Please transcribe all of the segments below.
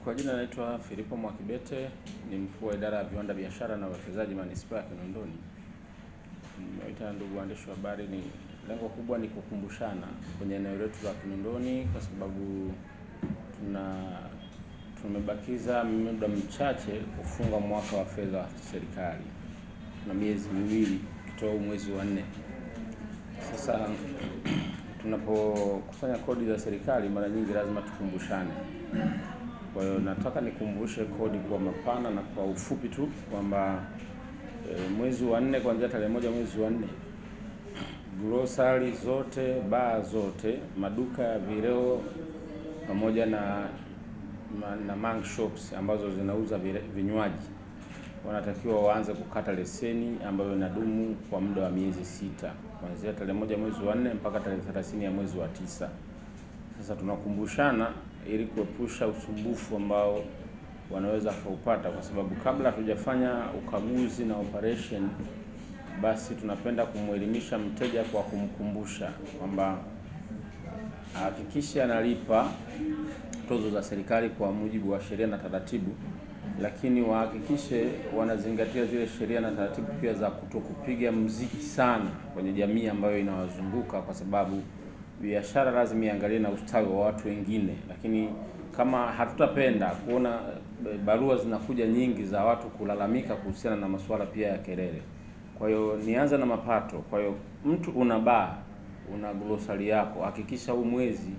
Kwa jina naitwa Filipo Mwakibete, ni mkuu wa idara ya viwanda, biashara na uwekezaji manispaa ya Kinondoni. Nimewaita ndugu waandishi wa habari, ni lengo kubwa ni kukumbushana kwenye eneo letu la Kinondoni, kwa sababu tumebakiza muda mchache kufunga mwaka wa fedha wa serikali na miezi miwili kutoa mwezi wa 4. Sasa tunapokusanya kodi za serikali mara nyingi lazima tukumbushane. Kwa hiyo nataka nikumbushe kodi kwa mapana na kwa ufupi tu kwamba mwezi wa 4, kuanzia tarehe 1 mwezi wa 4, grocery zote, baa zote, maduka ya vileo pamoja na mang shops ambazo zinauza vinywaji wanatakiwa waanze kukata leseni ambayo inadumu kwa muda wa miezi 6, kuanzia tarehe 1 mwezi wa 4 mpaka tarehe 30 ya mwezi wa 9. Sasa tunakumbushana ili kuepusha usumbufu ambao wanaweza kupata, kwa sababu kabla hatujafanya ukaguzi na operation, basi tunapenda kumwelimisha mteja kwa kumkumbusha kwamba hakikisha analipa tozo za serikali kwa mujibu wa sheria na taratibu, lakini wahakikishe wanazingatia zile sheria na taratibu pia za kutokupiga muziki sana kwenye jamii ambayo inawazunguka, kwa sababu biashara lazima iangalie na ustawi wa watu wengine. Lakini kama hatutapenda kuona barua zinakuja nyingi za watu kulalamika kuhusiana na masuala pia ya kelele. Kwa hiyo nianza na mapato. Kwa hiyo mtu una baa, una grocery yako, hakikisha huu mwezi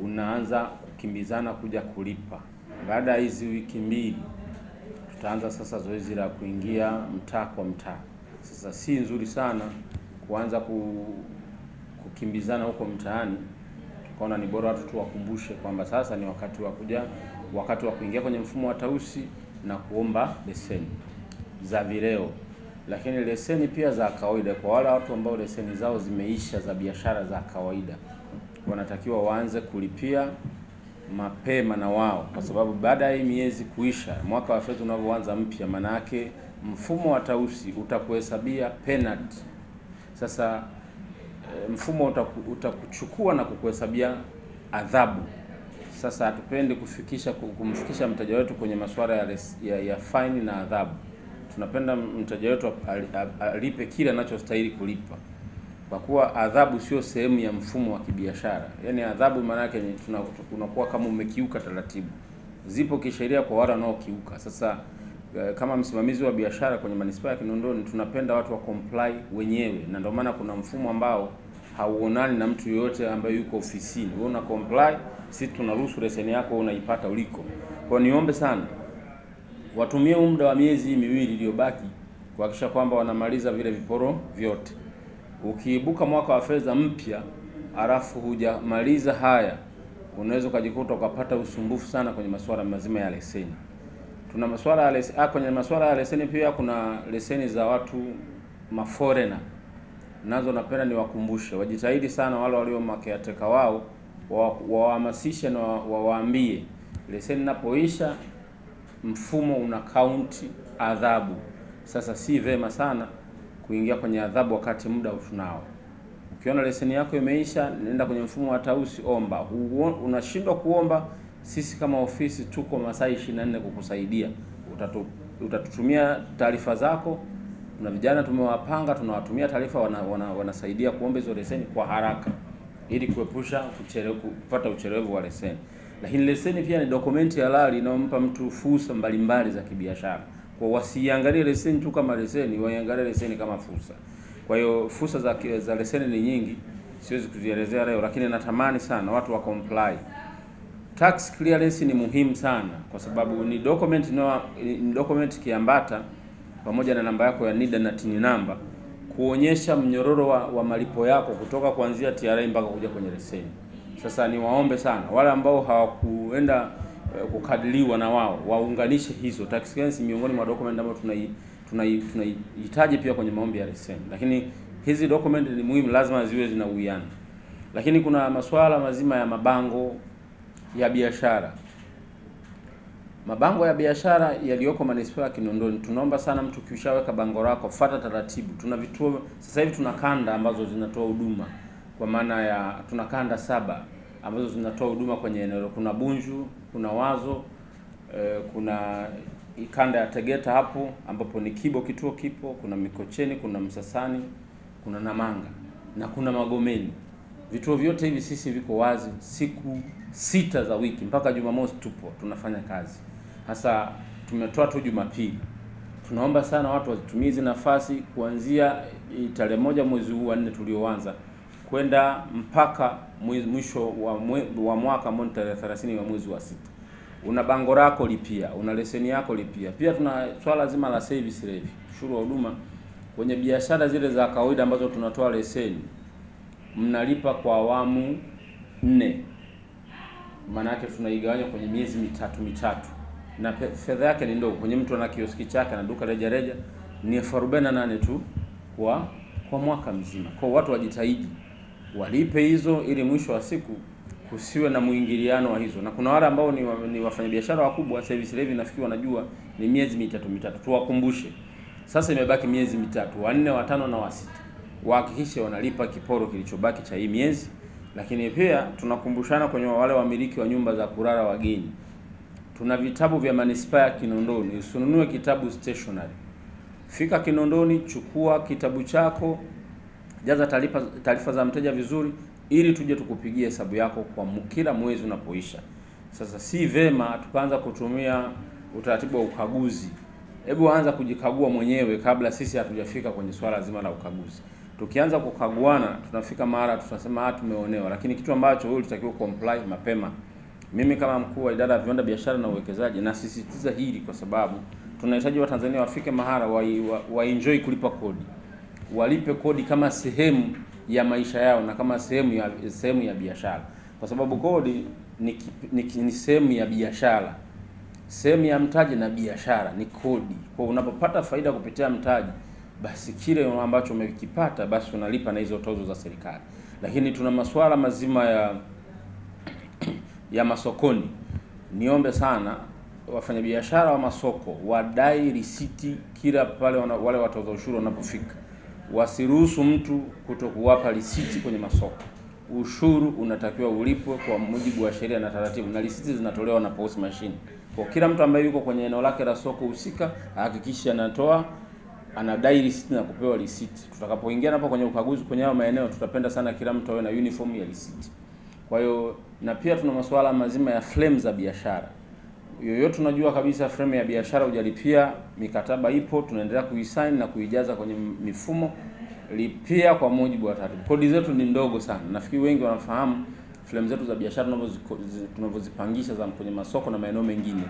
unaanza kukimbizana kuja kulipa. Baada ya hizi wiki 2 tutaanza sasa zoezi la kuingia mtaa kwa mtaa. Sasa si nzuri sana kuanza kukimbizana huko mtaani. Tukaona ni bora watu tuwakumbushe kwamba sasa ni wakati wa kuingia kwenye mfumo wa Tausi na kuomba leseni za vileo, lakini leseni pia za kawaida. Kwa wale watu ambao leseni zao zimeisha za biashara za kawaida, wanatakiwa waanze kulipia mapema na wao, kwa sababu baada ya hii miezi kuisha, mwaka wa fedha unavyoanza mpya, maana yake mfumo wa Tausi utakuhesabia penalty. Sasa mfumo utakuchukua na kukuhesabia adhabu. Sasa hatupendi kumfikisha mteja wetu kwenye masuala ya fine na adhabu. Tunapenda mteja wetu alipe kile anachostahili kulipa, kwa kuwa adhabu sio sehemu ya mfumo wa kibiashara. Yaani adhabu maana yake tunakuwa kama umekiuka taratibu, zipo kisheria kwa wale wanaokiuka. Sasa kama msimamizi wa biashara kwenye manispaa ya Kinondoni, tunapenda watu wa comply wenyewe, na ndio maana kuna mfumo ambao hauonani na mtu yoyote ambaye yuko ofisini. Wewe una comply, sisi tunaruhusu leseni yako unaipata uliko. Kwa niombe sana watumie muda wa miezi 2 iliyobaki kuhakikisha kwamba wanamaliza vile viporo vyote. Ukiibuka mwaka wa fedha mpya alafu hujamaliza haya, unaweza kujikuta ukapata usumbufu sana kwenye masuala mazima ya leseni. Tuna masuala ya leseni, kwenye masuala ya leseni pia kuna leseni za watu maforena. Nazo napenda niwakumbushe wajitahidi sana, wale walio makeateka wao wahamasishe na wawaambie leseni inapoisha mfumo una count adhabu. Sasa si vema sana kuingia kwenye adhabu wakati muda tunao. Ukiona leseni yako imeisha, nenda kwenye mfumo wa Tausi, omba. Unashindwa kuomba, sisi kama ofisi tuko masaa 24 kukusaidia. Utatutumia taarifa zako, na vijana tumewapanga, tunawatumia taarifa, wanasaidia kuomba hizo leseni kwa haraka ili kuepusha kupata uchelevu wa leseni. Lakini leseni pia ni dokumenti halali inayompa mtu fursa mbalimbali za kibiashara. Kwa wasiangalie leseni tu kama leseni, waiangalie leseni kama fursa. Kwa hiyo fursa za leseni ni nyingi, siwezi kuzielezea leo, lakini natamani sana watu wa comply. Tax clearance ni muhimu sana, kwa sababu ni document kiambata pamoja na namba yako ya NIDA na TIN namba, kuonyesha mnyororo wa malipo yako kutoka kuanzia TRA mpaka kuja kwenye leseni. Sasa ni waombe sana wale ambao hawakuenda kukadiliwa, na wao waunganishe hizo tax clearance miongoni mwa document ambazo tunahitaji pia kwenye maombi ya leseni. Lakini hizi document ni muhimu, lazima ziwe zina uwiano. Lakini kuna masuala mazima ya mabango ya biashara. Mabango ya biashara yaliyoko manispaa ya Kinondoni, tunaomba sana mtu ukishaweka bango lako fuata taratibu. Tuna vituo sasa hivi, tuna kanda ambazo zinatoa huduma, kwa maana ya tuna kanda 7 ambazo zinatoa huduma kwenye eneo. Kuna Bunju, kuna Wazo, kuna kanda ya Tegeta hapo ambapo ni Kibo kituo kipo, kuna Mikocheni, kuna Msasani, kuna Namanga na kuna Magomeni. Vituo vyote hivi sisi viko wazi siku 6 za wiki mpaka Jumamosi tupo tunafanya kazi. Hasa tumetoa tu Jumapili. Tunaomba sana watu wazitumie hizi nafasi kuanzia tarehe 1 mwezi huu wa 4 tulioanza kwenda mpaka mwisho wa mwaka ambao tarehe 30 wa mwezi wa 6. Una bango lako lipia, una leseni yako lipia. Pia tuna swala zima la service levy, ushuru wa huduma kwenye biashara zile za kawaida ambazo tunatoa leseni. Mnalipa kwa awamu 4. Maana yake tunaigawanya kwenye miezi mitatu. Na fedha yake ni ndogo. Kwenye mtu ana kioski chake na duka reja ni 48 tu kwa mwaka mzima. Kwa watu wajitahidi walipe hizo ili mwisho wa siku kusiwe na muingiliano wa hizo. Na kuna wale ambao ni wafanyabiashara wakubwa, service levy nafikiri wanajua ni miezi mitatu. Tuwakumbushe. Sasa imebaki miezi 3, wa 4, wa 5 na wa 6. Wahakikishe wanalipa kiporo kilichobaki cha hii miezi. Lakini pia tunakumbushana kwenye wale wamiliki wa nyumba za kulala wageni. Tuna vitabu vya manispaa ya Kinondoni. Usinunue kitabu stationary. Fika Kinondoni, chukua kitabu chako, jaza taarifa za mteja vizuri ili tuje tukupigie hesabu yako kwa kila mwezi unapoisha. Sasa si vema tukaanza kutumia utaratibu wa ukaguzi. Hebu anza kujikagua mwenyewe kabla sisi hatujafika kwenye swala zima la ukaguzi. Tukianza kukaguana tunafika mara tutasema tumeonewa, lakini kitu ambacho wewe unatakiwa comply mapema. Mimi kama mkuu wa idara ya viwanda, biashara na uwekezaji nasisitiza hili kwa sababu tunahitaji Watanzania wafike mahara wa enjoy kulipa kodi. Walipe kodi kama sehemu ya maisha yao na kama sehemu ya biashara. Kwa sababu kodi ni sehemu ya biashara. Sehemu ya mtaji na biashara ni kodi. Kwa unapopata faida kupitia mtaji, basi kile ambacho umekipata basi unalipa na hizo tozo za serikali. Lakini tuna masuala mazima ya masokoni. Niombe sana wafanyabiashara wa masoko wadai risiti kila pale wale watoza ushuru wanapofika. Wasiruhusu mtu kutokuwapa risiti kwenye masoko. Ushuru unatakiwa ulipwe kwa mujibu wa sheria na taratibu, na risiti zinatolewa na POS machine. Kwa kila mtu ambaye yuko kwenye eneo lake la soko husika hakikisha anadai risiti na kupewa risiti. Tutakapoingia hapo kwenye ukaguzi kwenye hayo maeneo, tutapenda sana kila mtu awe na uniform ya risiti. Kwa hiyo na pia tuna masuala mazima ya frame za biashara. Yoyote tunajua kabisa frame ya biashara hujalipia, mikataba ipo, tunaendelea kuisign na kuijaza kwenye mifumo. Lipia kwa mujibu wa taratibu. Kodi zetu ni ndogo sana. Nafikiri wengi wanafahamu frame zetu za biashara tunavyozipangisha za kwenye masoko na maeneo mengine.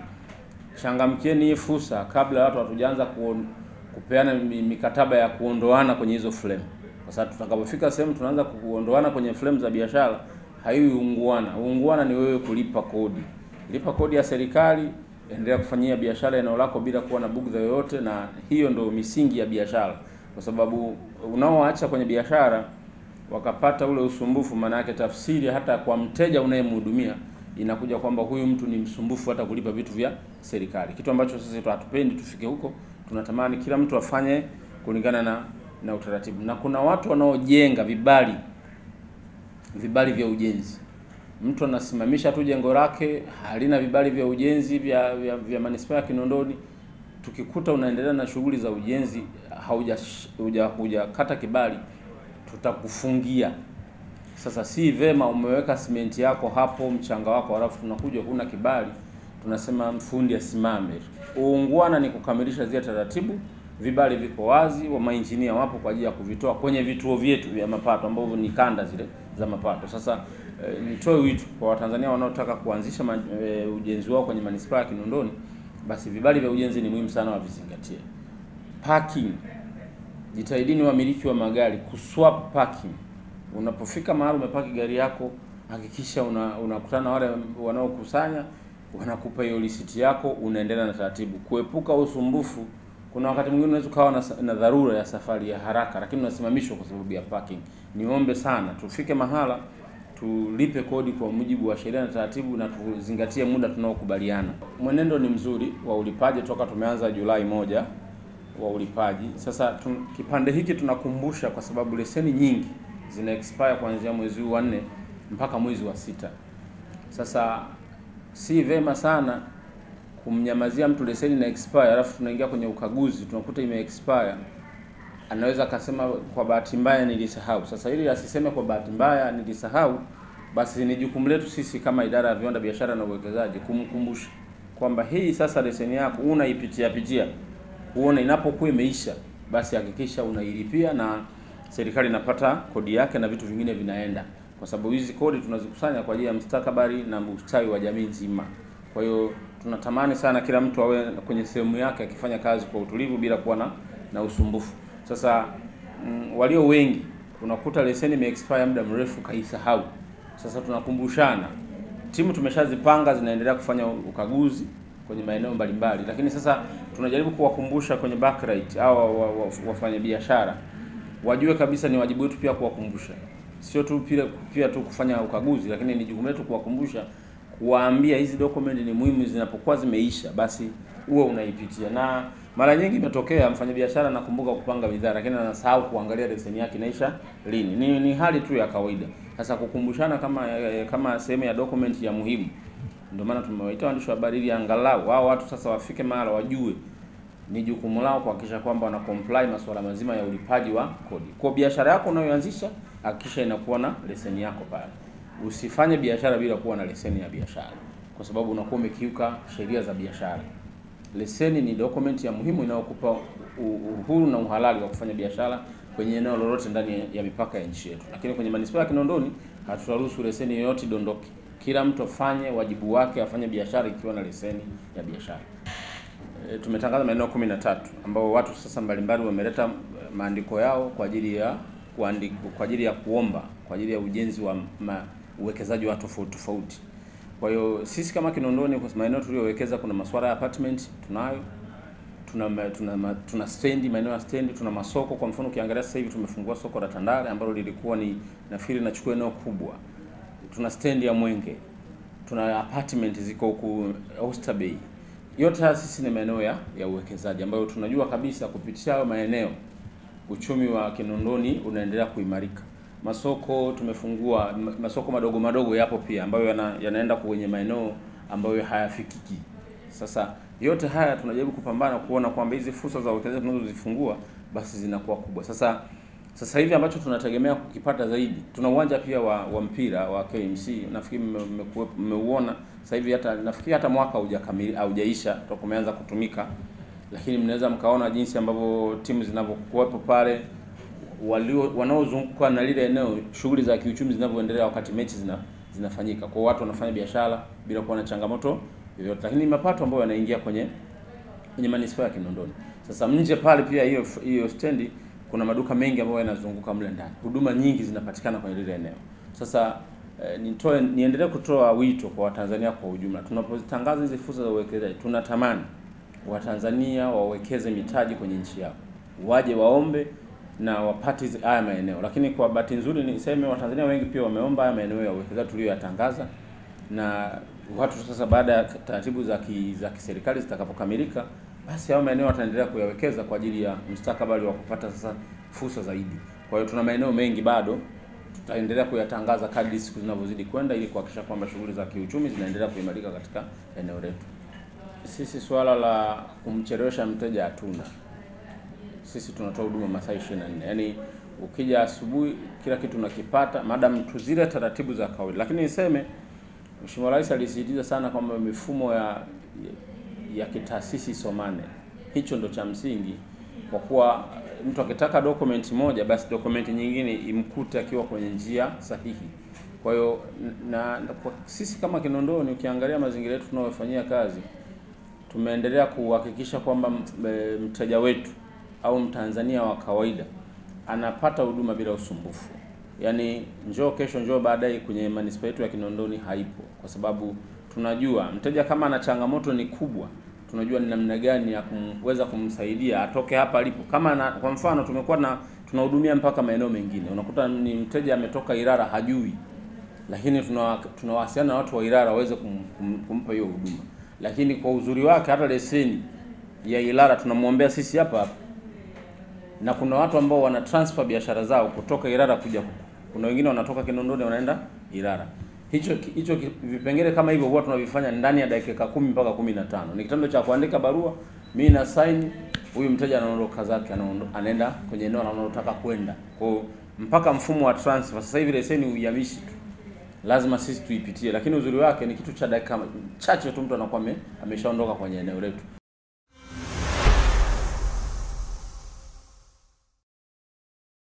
Changamkieni hii fursa kabla watu hatujaanza kupeana mikataba ya kuondoana kwenye hizo frame. Kwa sababu tutakapofika sehemu tunaanza kuondoana kwenye frame za biashara, haiwi uungwana. Uungwana ni wewe kulipa kodi. Lipa kodi ya serikali, endelea kufanyia biashara eneo lako bila kuwa na bugdha yoyote, na hiyo ndio misingi ya biashara. Kwa sababu unaoacha kwenye biashara wakapata ule usumbufu, maana yake tafsiri hata kwa mteja unayemhudumia inakuja kwamba huyu mtu ni msumbufu hata kulipa vitu vya serikali. Kitu ambacho sisi hatupendi tufike huko. Tunatamani kila mtu afanye kulingana na utaratibu. Na kuna watu wanaojenga vibali vya ujenzi. Mtu anasimamisha tu jengo lake halina vibali vya ujenzi vya manispaa ya Kinondoni. Tukikuta unaendelea na shughuli za ujenzi hujakata kibali, tutakufungia. Sasa si vema umeweka simenti yako hapo, mchanga wako, halafu tunakuja huna kibali, tunasema mfundi asimame. Uungwana ni kukamilisha zile taratibu. Vibali viko wazi, wa mainjinia wapo kwa ajili ya kuvitoa kwenye vituo vyetu vya mapato ambavyo ni kanda zile za mapato. Sasa nitoe wito kwa Watanzania wanaotaka kuanzisha ujenzi wao kwenye manispaa ya Kinondoni, basi vibali vya ujenzi ni muhimu sana wavizingatie. Parking. Jitahidini wamiliki wa magari kuswap parking. Unapofika mahali umepaki gari yako, hakikisha unakutana na wale wanaokusanya, wanakupa hiyo risiti yako, unaendelea na taratibu. Kuepuka usumbufu. Kuna wakati mwingine unaweza kuwa na dharura ya safari ya haraka, lakini unasimamishwa kwa sababu ya parking. Niombe sana tufike mahala tulipe kodi kwa mujibu wa sheria na taratibu, na tuzingatie muda tunaokubaliana. Mwenendo ni mzuri wa ulipaji toka tumeanza Julai 1 wa ulipaji. Sasa kipande hiki tunakumbusha kwa sababu leseni nyingi zina expire kuanzia mwezi wa 4 mpaka mwezi wa 6. Sasa si vema sana kumnyamazia mtu leseni na expire, alafu tunaingia kwenye ukaguzi tunakuta ime expire. Anaweza akasema kwa bahati mbaya nilisahau. Sasa ili asiseme kwa bahati mbaya nilisahau, basi ni jukumu letu sisi kama idara ya viwanda, biashara na uwekezaji kumkumbusha kwamba hii sasa leseni yako unaipitia uone inapokuwa imeisha, basi hakikisha unailipia na serikali inapata kodi yake na vitu vingine vinaenda, kwa sababu hizi kodi tunazikusanya kwa ajili ya mustakabali na ustawi wa jamii nzima. Kwa hiyo tunatamani sana kila mtu awe kwenye sehemu yake akifanya kazi kwa utulivu bila kuwa na usumbufu. Sasa walio wengi unakuta leseni ime-expire muda mrefu kaisahau. Sasa tunakumbushana, timu tumeshazipanga zinaendelea kufanya ukaguzi kwenye maeneo mbalimbali, lakini sasa tunajaribu kuwakumbusha kwenye backlight au wafanya biashara wajue kabisa ni wajibu wetu pia kuwakumbusha, sio tu pia tu kufanya ukaguzi, lakini ni jukumu letu kuwakumbusha, kuwaambia hizi document ni muhimu, zinapokuwa zimeisha basi uwe unaipitia. Na mara nyingi imetokea mfanyabiashara nakumbuka kupanga bidhaa, lakini anasahau kuangalia leseni yake inaisha lini. Ni hali tu ya kawaida. Sasa kukumbushana kama sehemu ya document ya muhimu, ndio maana tumewaita waandishi wa habari ili angalau wao watu sasa wafike mahali wajue ni jukumu lao kuhakikisha kwamba wana comply masuala mazima ya ulipaji wa kodi. Kwa biashara yako unayoanzisha, hakikisha inakuwa na leseni yako pale. Usifanye biashara bila kuwa na leseni ya biashara, kwa sababu unakuwa umekiuka sheria za biashara. Leseni ni document ya muhimu inayokupa uhuru na uhalali wa kufanya biashara kwenye eneo lolote ndani ya mipaka ya nchi yetu. Lakini kwenye manispaa ya Kinondoni hatutaruhusu leseni yoyote dondoke. Kila mtu afanye wajibu wake, afanye biashara ikiwa na leseni ya biashara. Tumetangaza maeneo 13 ambao watu sasa mbalimbali wameleta maandiko yao kwa ajili ya kuomba kwa ajili ya ujenzi wa uwekezaji wa tofauti. Kwa hiyo sisi kama Kinondoni, kwa maeneo tuliyowekeza kuna masuala ya apartment tunayo, tuna stendi, maeneo ya stendi, tuna masoko. Kwa mfano ukiangalia sasa hivi tumefungua soko la Tandale ambalo lilikuwa ni nafikiri nachukua eneo kubwa. Tuna stendi ya Mwenge, tuna apartment ziko huku Oyster Bay. Yote haya sisi ni maeneo ya uwekezaji ambayo tunajua kabisa kupitia hayo maeneo uchumi wa Kinondoni unaendelea kuimarika. Masoko tumefungua, masoko madogo yapo pia ambayo yanaenda kwenye maeneo ambayo hayafikiki. Sasa yote haya tunajaribu kupambana kuona kwamba hizi fursa za uwekezaji tunazozifungua basi zinakuwa kubwa. Sasa hivi ambacho tunategemea kukipata zaidi, tuna uwanja pia wa mpira wa KMC. Nafikiri mmeuona sasa hivi, nafikiri hata mwaka haujaisha toka umeanza kutumika, lakini mnaweza mkaona jinsi ambavyo timu zinavyokuwepo pale, wanaozunguka na lile eneo, shughuli za kiuchumi zinavyoendelea wakati mechi zinafanyika. Kwa watu wanafanya biashara bila kuwa na changamoto yoyote, lakini mapato ambayo yanaingia kwenye manispaa ya Kinondoni. Sasa nje pale pia hiyo stendi kuna maduka mengi ambayo yanazunguka mle ndani. Huduma nyingi zinapatikana kwenye lile eneo. Sasa niendelee kutoa wito kwa Watanzania kwa ujumla. Tunapotangaza hizi fursa za uwekezaji, tunatamani Watanzania wawekeze mitaji kwenye nchi yao. Waje waombe na wapate haya maeneo. Lakini kwa bahati nzuri niseme Watanzania wengi pia wameomba haya maeneo ya uwekezaji tuliyoyatangaza, na watu sasa baada ya taratibu za kiserikali zitakapokamilika, basi hao maeneo wataendelea kuyawekeza kwa ajili ya mustakabali wa kupata sasa fursa zaidi. Kwa hiyo tuna maeneo mengi bado tutaendelea kuyatangaza kadri siku zinavyozidi kwenda ili kuhakikisha kwamba shughuli za kiuchumi zinaendelea kuimarika katika eneo letu. Sisi swala la kumchelewesha mteja hatuna. Sisi tunatoa huduma masaa 24. Yaani ukija asubuhi kila kitu unakipata madam tu zile taratibu za kawaida. Lakini niseme Mheshimiwa Rais alisisitiza sana kwamba mifumo ya kitaasisi somane. Hicho ndo cha msingi, kwa kuwa mtu akitaka document moja basi document nyingine imkute akiwa kwenye njia sahihi. Kwa hiyo kwa sisi kama Kinondoni, ukiangalia mazingira yetu tunayofanyia kazi, tumeendelea kuhakikisha kwamba mteja wetu au Mtanzania wa kawaida anapata huduma bila usumbufu. Yaani njoo kesho, njoo baadaye kwenye manispaa yetu ya Kinondoni haipo, kwa sababu tunajua mteja kama ana changamoto ni kubwa, tunajua ni namna gani ya kuweza kumsaidia atoke hapa alipo. Kwa mfano tunahudumia mpaka maeneo mengine. Unakuta ni mteja ametoka Ilala hajui, lakini tunawasiliana na watu wa Ilala waweze kumpa hiyo huduma. Lakini kwa uzuri wake hata leseni ya Ilala tunamwombea sisi hapa. Na kuna watu ambao wana transfer biashara zao kutoka Ilala kuja huku. Kuna wengine wanatoka Kinondoni wanaenda Ilala. hicho vipengele kama hivyo huwa tunavifanya ndani ya dakika 10 mpaka 15. Ni kitendo cha kuandika barua, mimi na sign, huyu mteja anaondoka zake, anaenda kwenye eneo analotaka kwenda. Kwa mpaka mfumo wa transfer sasa hivi leseni uihamishi tu, lazima sisi tuipitie, lakini uzuri wake ni kitu cha dakika chache tu mtu anakuwa ameshaondoka kwenye eneo letu.